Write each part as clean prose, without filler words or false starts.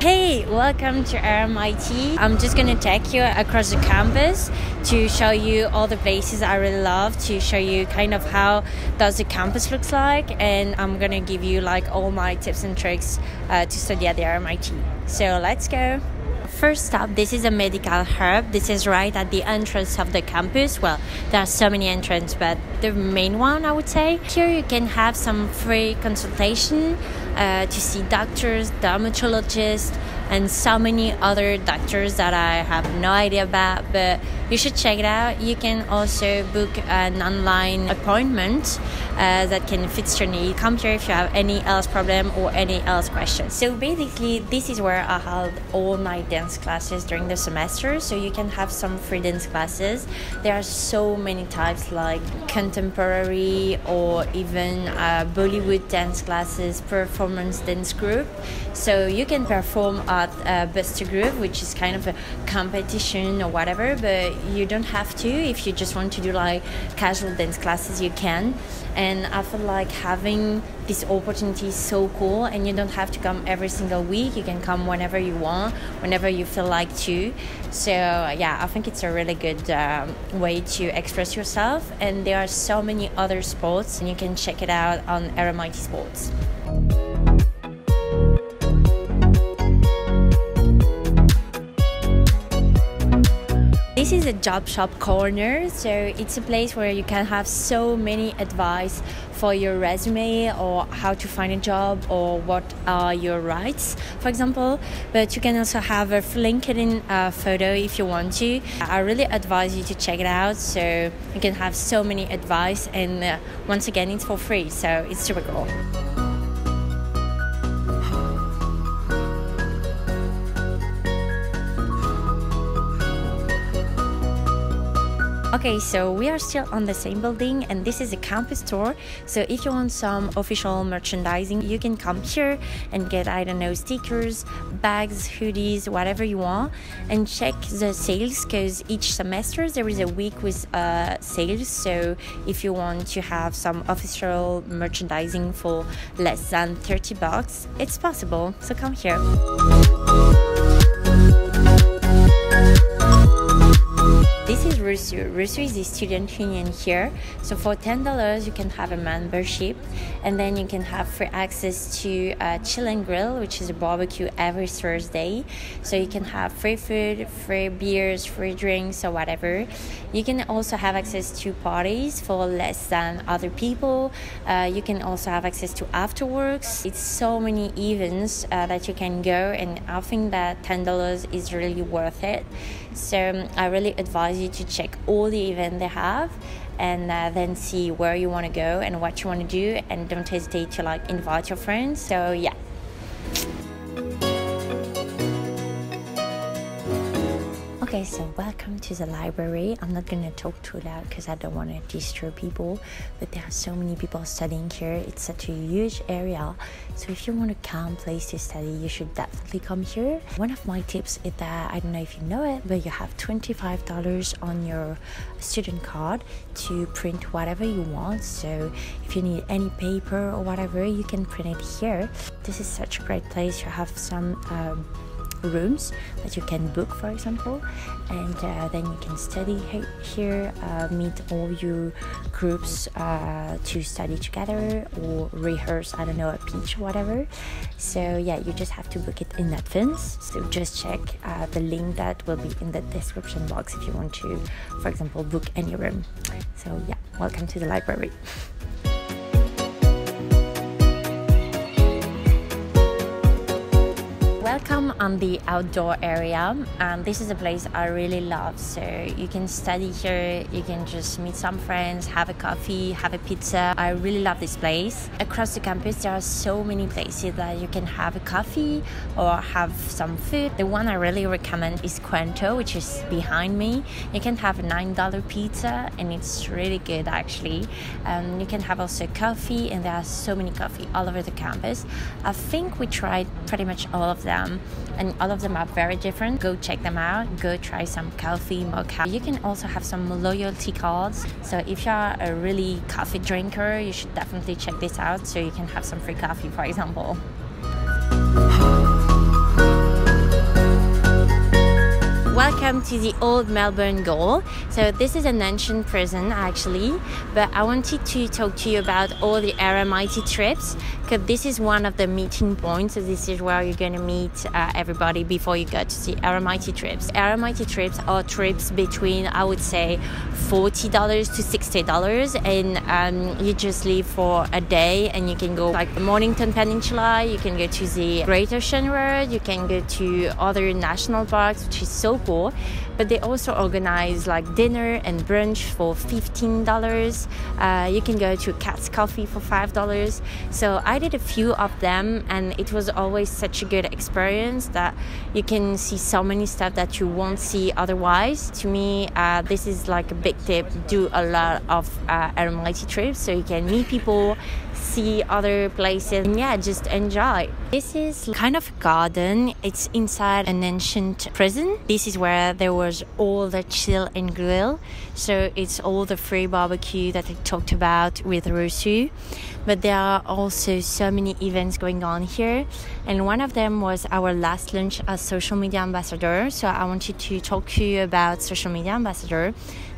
Hey, welcome to RMIT. I'm just going to take you across the campus to show you all the places I really love, to show you kind of how does the campus looks like, and I'm going to give you like all my tips and tricks to study at the RMIT. So let's go. First up, this is a medical hub. This is right at the entrance of the campus. Well, there are so many entrances, but the main one, I would say. Here you can have some free consultation to see doctors, dermatologists, and so many other doctors that I have no idea about, but you should check it out. You can also book an online appointment that can fit your need. Come here if you have any else problem or any else questions. So basically, this is where I held all my dance classes during the semester, so you can have some free dance classes. There are so many types, like contemporary or even Bollywood dance classes, performance dance group. So you can perform at Buster Group, which is kind of a competition or whatever, but you don't have to. If you just want to do like casual dance classes, you can. And I feel like having this opportunity is so cool, and you don't have to come every single week. You can come whenever you want, whenever you feel like to. So yeah, I think it's a really good way to express yourself, and there are so many other sports, and you can check it out on RMIT Sports. This is a job shop corner, so it's a place where you can have so many advice for your resume or how to find a job or what are your rights, for example. But you can also have a LinkedIn photo if you want to. I really advise you to check it out, so you can have so many advice, and once again, it's for free, so it's super cool. Okay, so we are still on the same building, and this is a campus tour. So if you want some official merchandising, you can come here and get, I don't know, stickers, bags, hoodies, whatever you want, and check the sales, because each semester there is a week with sales. So if you want to have some official merchandising for less than $30, it's possible. So come here. This is RUSU. RUSU is the student union here. So for $10, you can have a membership, and then you can have free access to Chill and Grill, which is a barbecue every Thursday. So you can have free food, free beers, free drinks, or whatever. You can also have access to parties for less than other people. You can also have access to afterworks. It's so many events that you can go, and I think that $10 is really worth it. So I really advise you to check all the events they have, and then see where you want to go and what you want to do, and don't hesitate to like invite your friends. So yeah. Okay, so welcome to the library. I'm not going to talk too loud because I don't want to disturb people, but there are so many people studying here. It's such a huge area, so if you want a calm place to study, you should definitely come here. One of my tips is that, I don't know if you know it, but you have $25 on your student card to print whatever you want. So if you need any paper or whatever, you can print it here. This is such a great place. You have some rooms that you can book, for example, and then you can study here, meet all your groups to study together or rehearse, I don't know, a pitch or whatever. So yeah, you just have to book it in advance. So just check the link that will be in the description box if you want to, for example, book any room. So yeah, welcome to the library. Welcome on the outdoor area, and this is a place I really love. So you can study here, you can just meet some friends, have a coffee, have a pizza. I really love this place. Across the campus there are so many places that you can have a coffee or have some food. The one I really recommend is Quento, which is behind me. You can have a $9 pizza, and it's really good actually. You can have also coffee, and there are so many coffee all over the campus. I think we tried pretty much all of them, and all of them are very different. Go check them out, go try some coffee, mocha. You can also have some loyalty cards, so if you're a really coffee drinker, you should definitely check this out, so you can have some free coffee, for example. welcome to the old Melbourne Gaol. So this is an ancient prison actually, but I wanted to talk to you about all the RMIT trips, because this is one of the meeting points. So this is where you're going to meet everybody before you go to the RMIT trips. RMIT trips are trips between, I would say, $40 to $60, and you just leave for a day, and you can go like the Mornington Peninsula, you can go to the Great Ocean Road, you can go to other national parks, which is so cool. But they also organize like dinner and brunch for $15. You can go to Cat's Coffee for $5. So I did a few of them, and it was always such a good experience that you can see so many stuff that you won't see otherwise. To me, this is like a big tip. Do a lot of RMIT trips so you can meet people, see other places, and yeah, just enjoy. This is kind of a garden. It's inside an ancient prison. This is where there was all the chill and grill. So it's all the free barbecue that I talked about with Rosu. But there are also so many events going on here. And one of them was our last lunch as social media ambassador. So I wanted to talk to you about social media ambassador.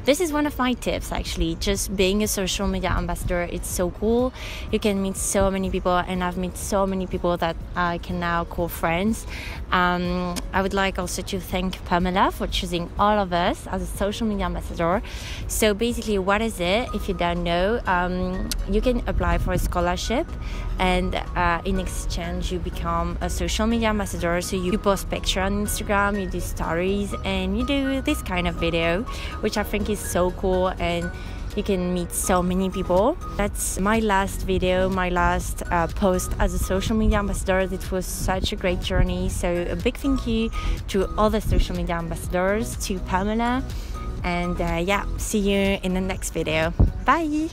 This is one of my tips actually, just being a social media ambassador. It's so cool. You can meet so many people, and I've met so many people that I can now call friends. I would like also to thank Pamela for choosing all of us as a social media ambassador. So basically, what is it? If you don't know, you can apply for a scholarship, and in exchange you become a social media ambassador. So you post pictures on Instagram, you do stories, and you do this kind of video, which I think is so cool, and you can meet so many people. That's my last video, my last post as a social media ambassador. It was such a great journey. So a big thank you to all the social media ambassadors, to Pamela, and yeah, see you in the next video. Bye.